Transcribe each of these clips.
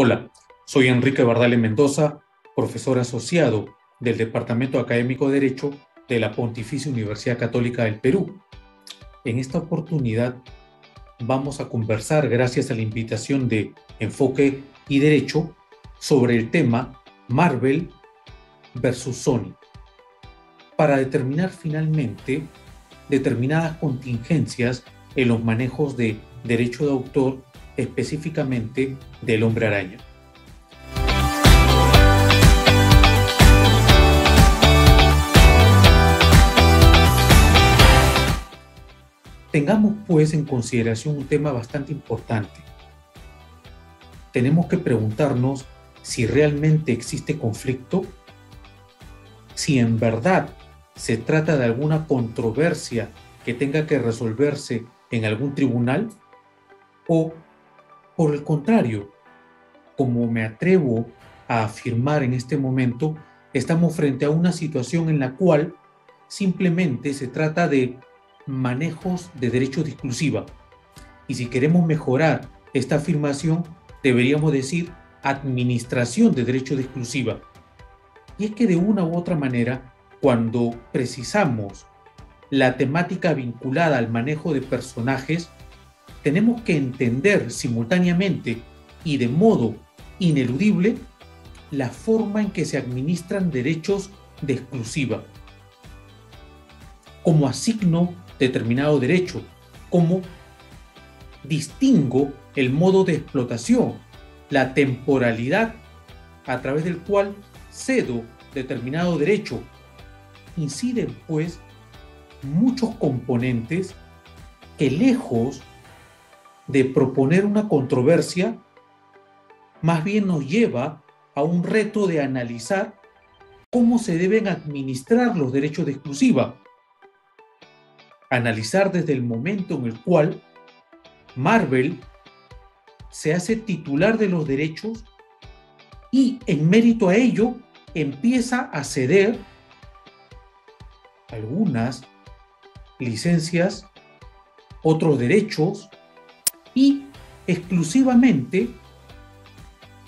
Hola, soy Enrique Bardale Mendoza, profesor asociado del Departamento Académico de Derecho de la Pontificia Universidad Católica del Perú. En esta oportunidad vamos a conversar, gracias a la invitación de Enfoque y Derecho, sobre el tema Marvel versus Sony, para determinar finalmente determinadas contingencias en los manejos de derecho de autor, específicamente del Hombre Araña. Tengamos pues en consideración un tema bastante importante. Tenemos que preguntarnos si realmente existe conflicto, si en verdad se trata de alguna controversia que tenga que resolverse en algún tribunal, o por el contrario, como me atrevo a afirmar en este momento, estamos frente a una situación en la cual simplemente se trata de manejos de derechos de exclusiva. Y si queremos mejorar esta afirmación, deberíamos decir administración de derechos de exclusiva. Y es que de una u otra manera, cuando precisamos la temática vinculada al manejo de personajes, tenemos que entender simultáneamente y de modo ineludible la forma en que se administran derechos de exclusiva. Cómo asigno determinado derecho, cómo distingo el modo de explotación, la temporalidad a través del cual cedo determinado derecho. Inciden, pues, muchos componentes que, lejos de proponer una controversia, más bien nos lleva a un reto de analizar cómo se deben administrar los derechos de exclusiva. Analizar desde el momento en el cual Marvel se hace titular de los derechos y, en mérito a ello, empieza a ceder algunas licencias, otros derechos, y exclusivamente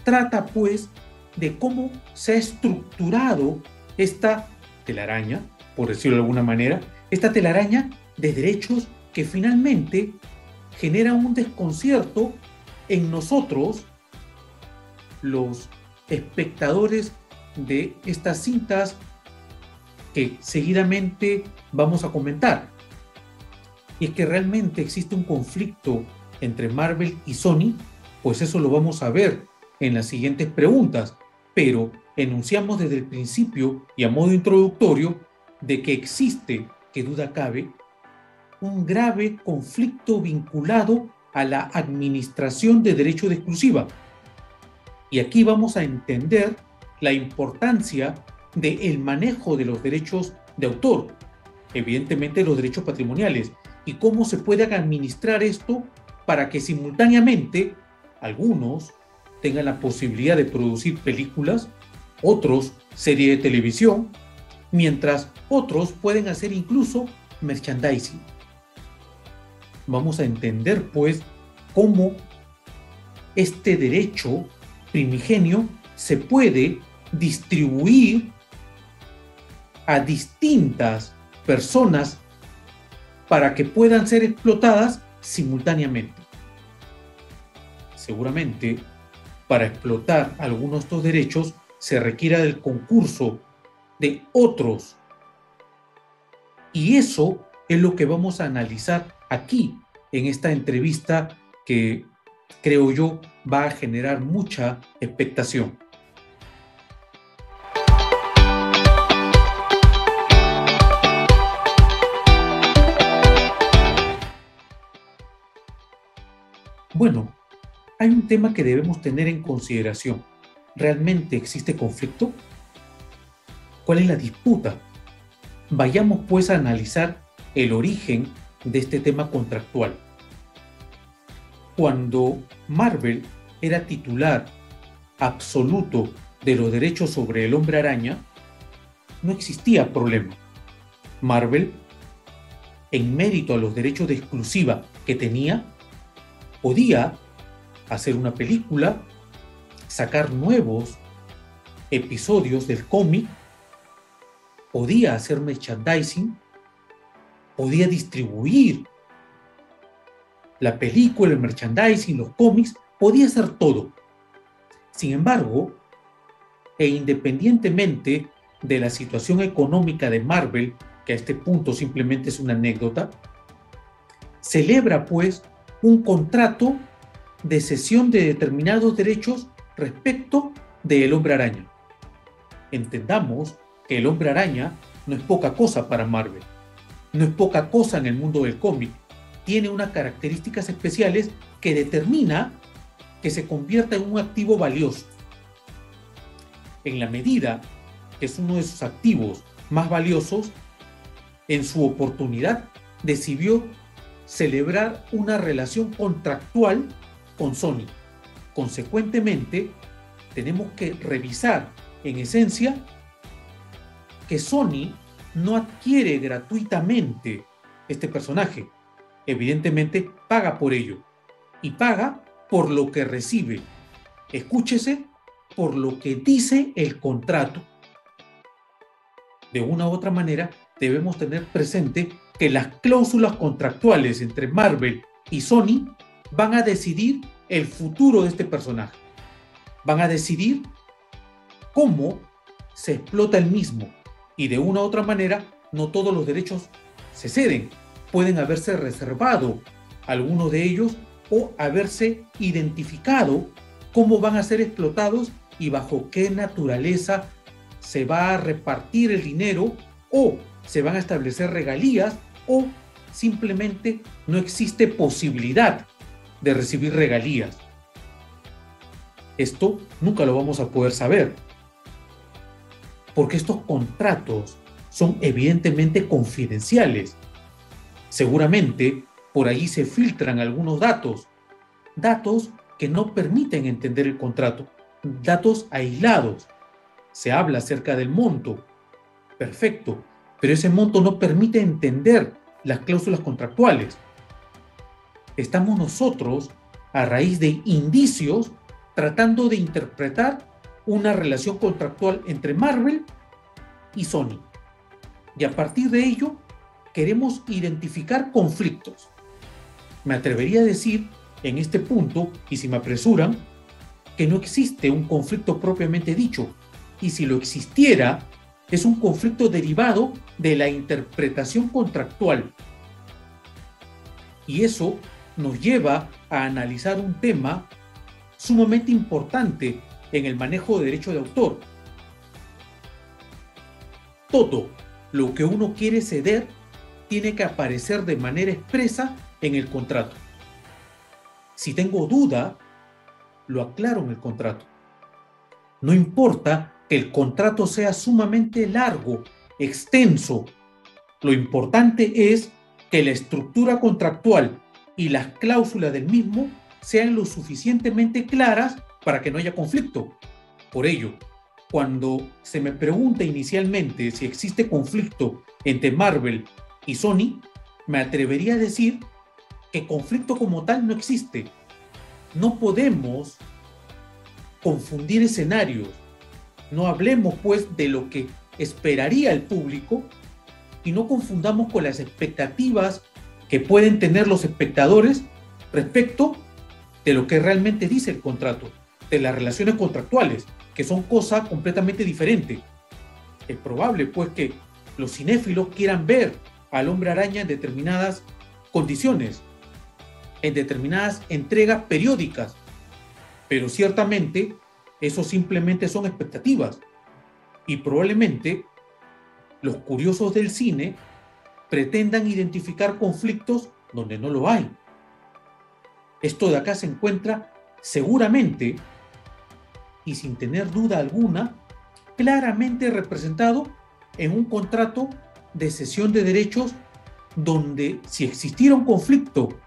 trata pues de cómo se ha estructurado esta telaraña, por decirlo de alguna manera, esta telaraña de derechos que finalmente genera un desconcierto en nosotros, los espectadores de estas cintas que seguidamente vamos a comentar. Y es que realmente existe un conflicto entre Marvel y Sony, pues eso lo vamos a ver en las siguientes preguntas, pero enunciamos desde el principio y a modo introductorio de que existe, que duda cabe, un grave conflicto vinculado a la administración de derecho de exclusiva. Y aquí vamos a entender la importancia del manejo de los derechos de autor, evidentemente los derechos patrimoniales, y cómo se puede administrar esto para que simultáneamente algunos tengan la posibilidad de producir películas, otros series de televisión, mientras otros pueden hacer incluso merchandising. Vamos a entender pues cómo este derecho primigenio se puede distribuir a distintas personas para que puedan ser explotadas simultáneamente. Seguramente, para explotar algunos de estos derechos se requiera del concurso de otros. Y eso es lo que vamos a analizar aquí, en esta entrevista que creo yo va a generar mucha expectación. Bueno, hay un tema que debemos tener en consideración. ¿Realmente existe conflicto? ¿Cuál es la disputa? Vayamos pues a analizar el origen de este tema contractual. Cuando Marvel era titular absoluto de los derechos sobre el Hombre Araña, no existía problema. Marvel, en mérito a los derechos de exclusiva que tenía, podía hacer una película, sacar nuevos episodios del cómic, podía hacer merchandising, podía distribuir la película, el merchandising, los cómics, podía hacer todo. Sin embargo, e independientemente de la situación económica de Marvel, que a este punto simplemente es una anécdota, celebra pues un contrato de cesión de determinados derechos respecto del Hombre Araña. Entendamos que el Hombre Araña no es poca cosa para Marvel, no es poca cosa en el mundo del cómic, tiene unas características especiales que determina que se convierta en un activo valioso. En la medida que es uno de sus activos más valiosos, en su oportunidad decidió celebrar una relación contractual con Sony. Consecuentemente, tenemos que revisar en esencia que Sony no adquiere gratuitamente este personaje. Evidentemente paga por ello y paga por lo que recibe. Escúchese, por lo que dice el contrato. De una u otra manera, debemos tener presente que las cláusulas contractuales entre Marvel y Sony van a decidir el futuro de este personaje. Van a decidir cómo se explota el mismo. Y de una u otra manera, no todos los derechos se ceden. Pueden haberse reservado algunos de ellos o haberse identificado cómo van a ser explotados y bajo qué naturaleza se va a repartir el dinero, o se van a establecer regalías, o simplemente no existe posibilidad de recibir regalías. Esto nunca lo vamos a poder saber, porque estos contratos son evidentemente confidenciales. Seguramente por allí se filtran algunos datos que no permiten entender el contrato, datos aislados. Se habla acerca del monto, perfecto, pero ese monto no permite entender las cláusulas contractuales. Estamos nosotros, a raíz de indicios, tratando de interpretar una relación contractual entre Marvel y Sony. Y a partir de ello, queremos identificar conflictos. Me atrevería a decir, en este punto, y si me apresuran, que no existe un conflicto propiamente dicho, y si lo existiera, es un conflicto derivado de la interpretación contractual. Y eso nos lleva a analizar un tema sumamente importante en el manejo de derecho de autor. Todo lo que uno quiere ceder tiene que aparecer de manera expresa en el contrato. Si tengo duda, lo aclaro en el contrato. No importa que el contrato sea sumamente largo, extenso. Lo importante es que la estructura contractual y las cláusulas del mismo sean lo suficientemente claras para que no haya conflicto. Por ello, cuando se me pregunta inicialmente si existe conflicto entre Marvel y Sony, me atrevería a decir que conflicto como tal no existe. No podemos confundir escenarios. No hablemos pues de lo que esperaría el público y no confundamos con las expectativas que pueden tener los espectadores respecto de lo que realmente dice el contrato, de las relaciones contractuales, que son cosas completamente diferentes. Es probable pues que los cinéfilos quieran ver al Hombre Araña en determinadas condiciones, en determinadas entregas periódicas, pero ciertamente eso simplemente son expectativas y probablemente los curiosos del cine pretendan identificar conflictos donde no lo hay. Esto de acá se encuentra seguramente y sin tener duda alguna claramente representado en un contrato de cesión de derechos donde si existiera un conflicto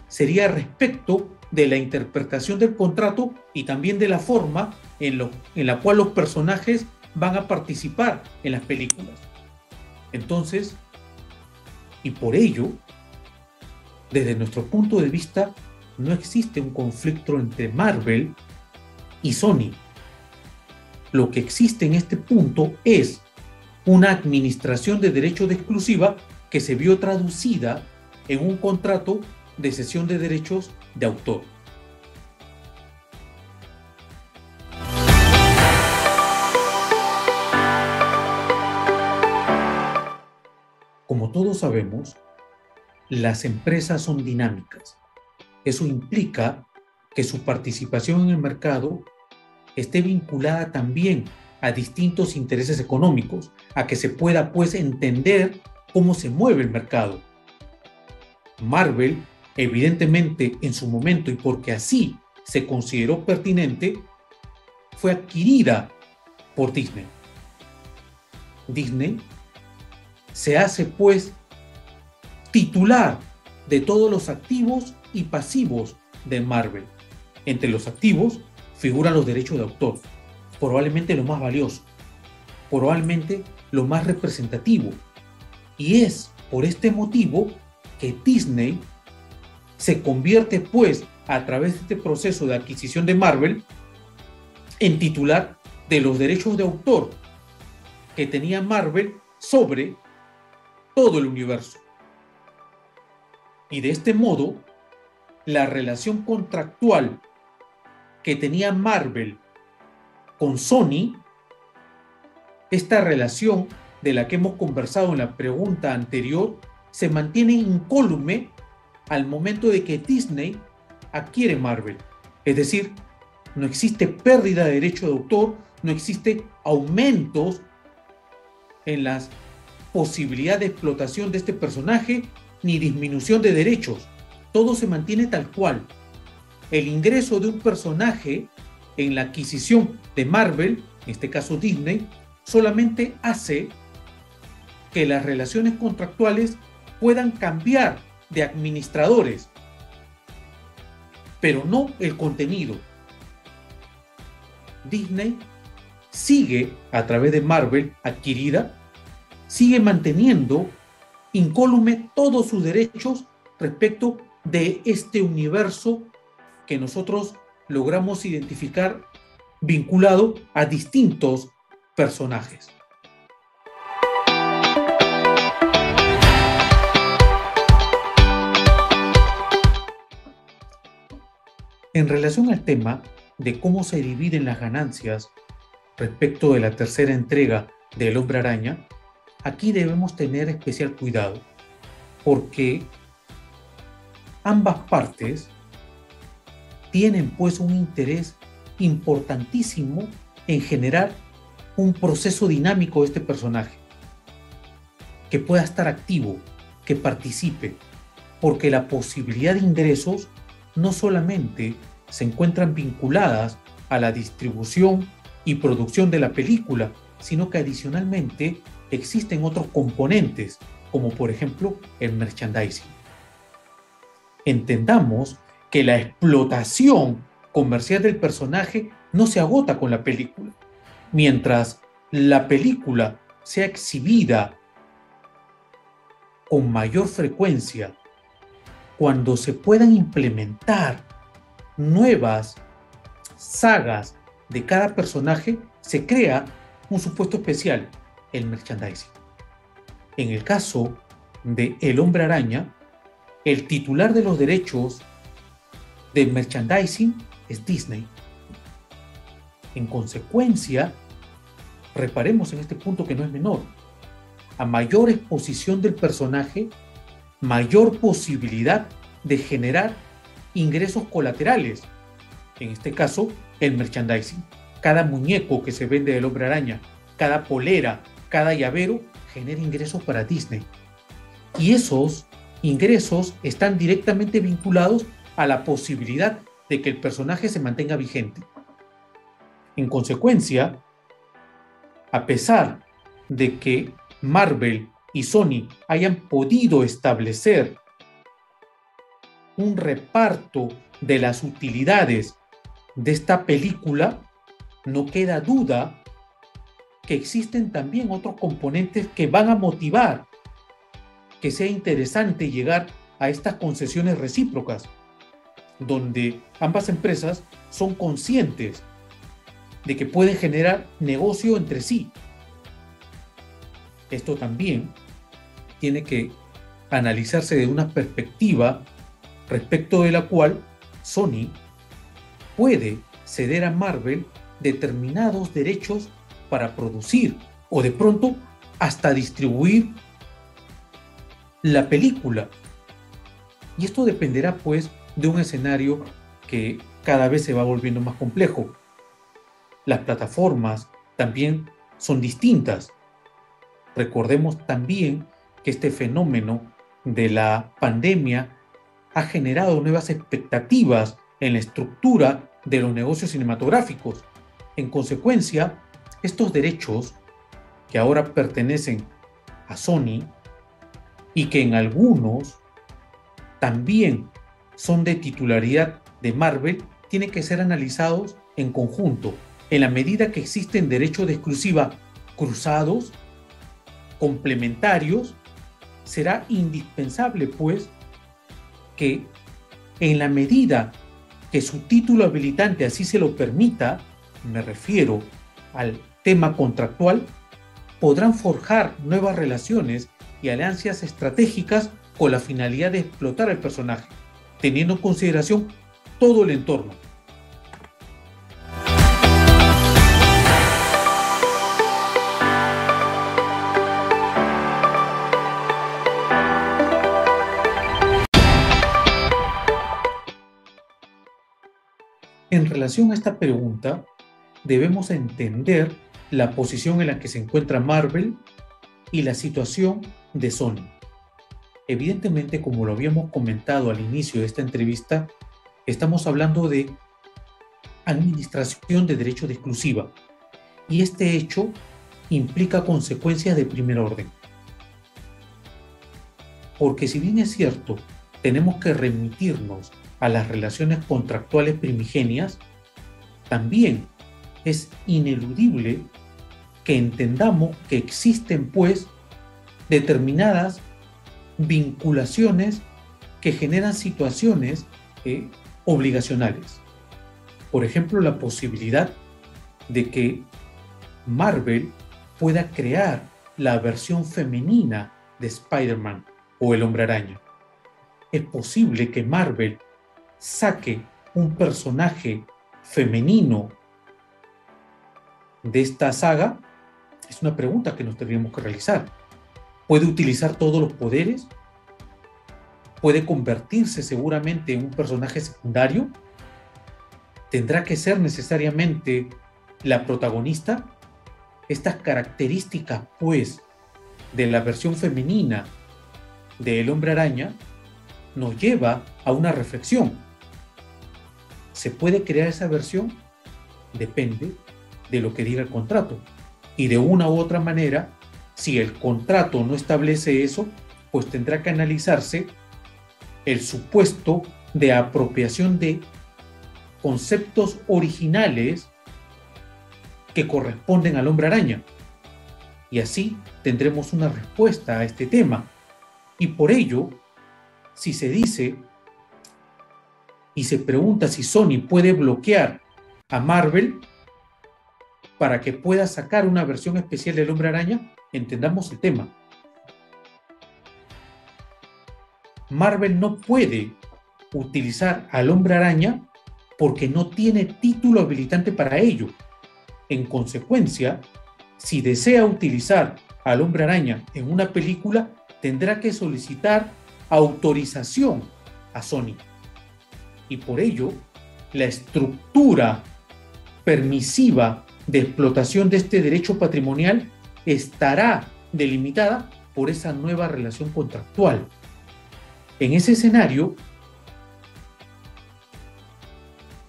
sería respecto de la interpretación del contrato y también de la forma en la cual los personajes van a participar en las películas. Entonces, y por ello, desde nuestro punto de vista, no existe un conflicto entre Marvel y Sony. lo que existe en este punto es una administración de derechos de exclusiva que se vio traducida en un contrato de cesión de derechos de autor. Como todos sabemos, las empresas son dinámicas. Eso implica que su participación en el mercado esté vinculada también a distintos intereses económicos, a que se pueda pues entender cómo se mueve el mercado. Marvel, evidentemente en su momento y porque así se consideró pertinente, fue adquirida por Disney. Disney se hace pues titular de todos los activos y pasivos de Marvel. Entre los activos figuran los derechos de autor, probablemente lo más valioso, probablemente lo más representativo. Y es por este motivo que Disney se convierte pues a través de este proceso de adquisición de Marvel en titular de los derechos de autor que tenía Marvel sobre todo el universo. Y de este modo, la relación contractual que tenía Marvel con Sony, esta relación de la que hemos conversado en la pregunta anterior, se mantiene incólume al momento de que Disney adquiere Marvel. Es decir, no existe pérdida de derecho de autor, no existe aumentos en las posibilidades de explotación de este personaje, ni disminución de derechos. Todo se mantiene tal cual. El ingreso de un personaje en la adquisición de Marvel, en este caso Disney, solamente hace que las relaciones contractuales puedan cambiar de administradores, pero no el contenido. Disney sigue, a través de Marvel adquirida, sigue manteniendo incólume todos sus derechos respecto de este universo que nosotros logramos identificar vinculado a distintos personajes. En relación al tema de cómo se dividen las ganancias respecto de la tercera entrega del Hombre Araña, aquí debemos tener especial cuidado, porque ambas partes tienen pues un interés importantísimo en generar un proceso dinámico de este personaje, que pueda estar activo, que participe, porque la posibilidad de ingresos no solamente se encuentran vinculadas a la distribución y producción de la película, sino que adicionalmente existen otros componentes, como por ejemplo el merchandising. Entendamos que la explotación comercial del personaje no se agota con la película. Mientras la película sea exhibida con mayor frecuencia, cuando se puedan implementar nuevas sagas de cada personaje, se crea un supuesto especial, el merchandising. En el caso de El Hombre Araña, el titular de los derechos del merchandising es Disney. En consecuencia, reparemos en este punto que no es menor. A mayor exposición del personaje, mayor posibilidad de generar ingresos colaterales. En este caso, el merchandising. Cada muñeco que se vende del Hombre Araña, cada polera, cada llavero, genera ingresos para Disney. Y esos ingresos están directamente vinculados a la posibilidad de que el personaje se mantenga vigente. En consecuencia, a pesar de que Marvel y Sony hayan podido establecer un reparto de las utilidades de esta película, no queda duda que existen también otros componentes que van a motivar que sea interesante llegar a estas concesiones recíprocas, donde ambas empresas son conscientes de que pueden generar negocio entre sí. Esto también tiene que analizarse de una perspectiva respecto de la cual Sony puede ceder a Marvel determinados derechos para producir o de pronto hasta distribuir la película. Y esto dependerá pues de un escenario que cada vez se va volviendo más complejo. Las plataformas también son distintas. Recordemos también que este fenómeno de la pandemia ha generado nuevas expectativas en la estructura de los negocios cinematográficos. En consecuencia, estos derechos que ahora pertenecen a Sony y que en algunos también son de titularidad de Marvel, tienen que ser analizados en conjunto. En la medida que existen derechos de exclusiva cruzados, complementarios, será indispensable, pues, que en la medida que su título habilitante así se lo permita, me refiero al tema contractual, podrán forjar nuevas relaciones y alianzas estratégicas con la finalidad de explotar al personaje, teniendo en consideración todo el entorno. En relación a esta pregunta, debemos entender la posición en la que se encuentra Marvel y la situación de Sony. Evidentemente, como lo habíamos comentado al inicio de esta entrevista, estamos hablando de administración de derecho de exclusiva y este hecho implica consecuencias de primer orden. Porque si bien es cierto, tenemos que remitirnos a las relaciones contractuales primigenias, también es ineludible que entendamos que existen pues determinadas vinculaciones que generan situaciones obligacionales. Por ejemplo, la posibilidad de que Marvel pueda crear la versión femenina de Spider-Man o el Hombre Araña. Es posible que Marvel saque un personaje femenino de esta saga. Es una pregunta que nos tendríamos que realizar. ¿Puede utilizar todos los poderes? ¿Puede convertirse seguramente en un personaje secundario? ¿Tendrá que ser necesariamente la protagonista? Estas características, pues, de la versión femenina de El Hombre Araña nos lleva a una reflexión. ¿Se puede crear esa versión? Depende de lo que diga el contrato. Y de una u otra manera, si el contrato no establece eso, pues tendrá que analizarse el supuesto de apropiación de conceptos originales que corresponden al Hombre Araña. Y así tendremos una respuesta a este tema. Y por ello, si se dice y se pregunta si Sony puede bloquear a Marvel para que pueda sacar una versión especial del Hombre Araña, entendamos el tema. Marvel no puede utilizar al Hombre Araña porque no tiene título habilitante para ello. En consecuencia, si desea utilizar al Hombre Araña en una película, tendrá que solicitar autorización a Sony. Y por ello, la estructura permisiva de explotación de este derecho patrimonial estará delimitada por esa nueva relación contractual. En ese escenario,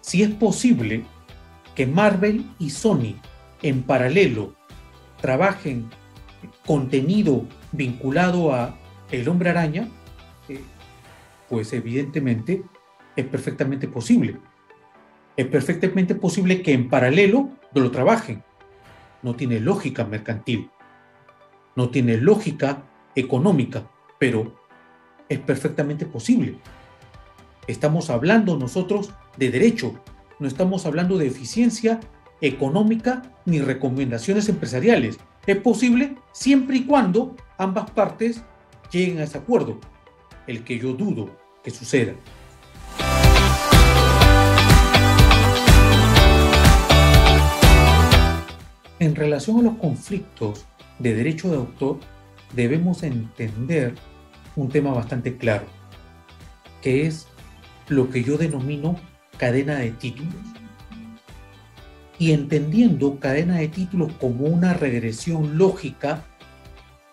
si es posible que Marvel y Sony en paralelo trabajen contenido vinculado a El Hombre Araña, pues evidentemente es perfectamente posible. Es perfectamente posible que en paralelo lo trabajen. No tiene lógica mercantil, no tiene lógica económica, pero es perfectamente posible. Estamos hablando nosotros de derecho, no estamos hablando de eficiencia económica ni recomendaciones empresariales. Es posible siempre y cuando ambas partes lleguen a ese acuerdo, el que yo dudo que suceda. En relación a los conflictos de derecho de autor, debemos entender un tema bastante claro, que es lo que yo denomino cadena de títulos. Y entendiendo cadena de títulos como una regresión lógica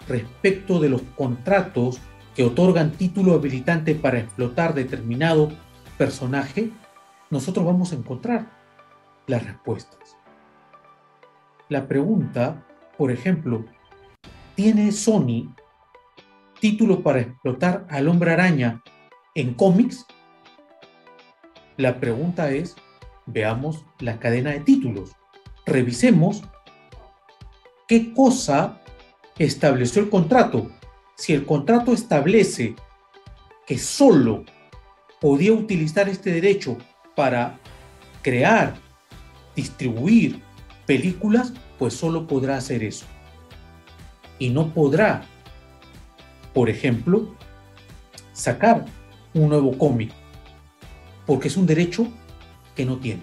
respecto de los contratos que otorgan título habilitante para explotar determinado personaje, nosotros vamos a encontrar las respuestas. La pregunta, por ejemplo, ¿tiene Sony título para explotar al Hombre Araña en cómics? La pregunta es, veamos la cadena de títulos. Revisemos qué cosa estableció el contrato. Si el contrato establece que solo podía utilizar este derecho para crear, distribuir películas, pues solo podrá hacer eso. Y no podrá, por ejemplo, sacar un nuevo cómic, porque es un derecho que no tiene.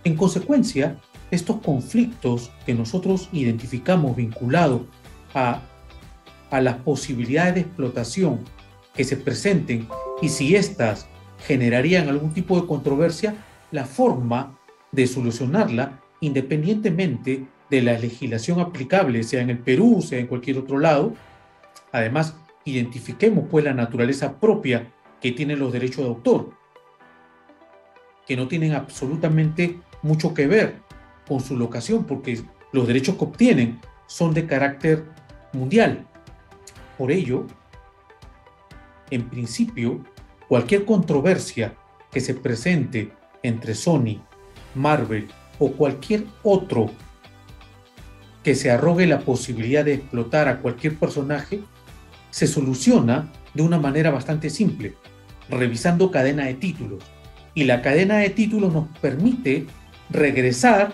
En consecuencia, estos conflictos que nosotros identificamos vinculados a las posibilidades de explotación que se presenten y si éstas generarían algún tipo de controversia, la forma de solucionarla, independientemente de la legislación aplicable, sea en el Perú, sea en cualquier otro lado. Además, identifiquemos pues la naturaleza propia que tienen los derechos de autor, que no tienen absolutamente mucho que ver con su locación, porque los derechos que obtienen son de carácter mundial. Por ello, en principio, cualquier controversia que se presente entre Sony, Marvel o cualquier otro que se arrogue la posibilidad de explotar a cualquier personaje, se soluciona de una manera bastante simple, revisando cadena de títulos. Y la cadena de títulos nos permite regresar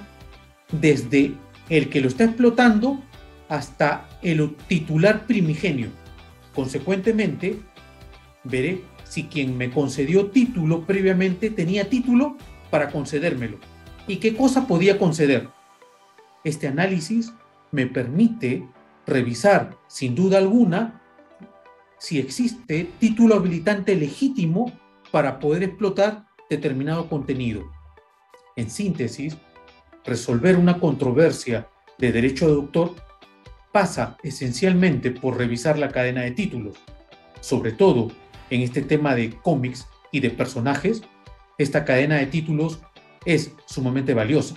desde el que lo está explotando hasta el titular primigenio. Consecuentemente, veré si quien me concedió título previamente tenía título para concedérmelo y qué cosa podía conceder. Este análisis me permite revisar, sin duda alguna, si existe título habilitante legítimo para poder explotar determinado contenido. En síntesis, resolver una controversia de derecho de autor pasa esencialmente por revisar la cadena de títulos. Sobre todo en este tema de cómics y de personajes, esta cadena de títulos es sumamente valiosa.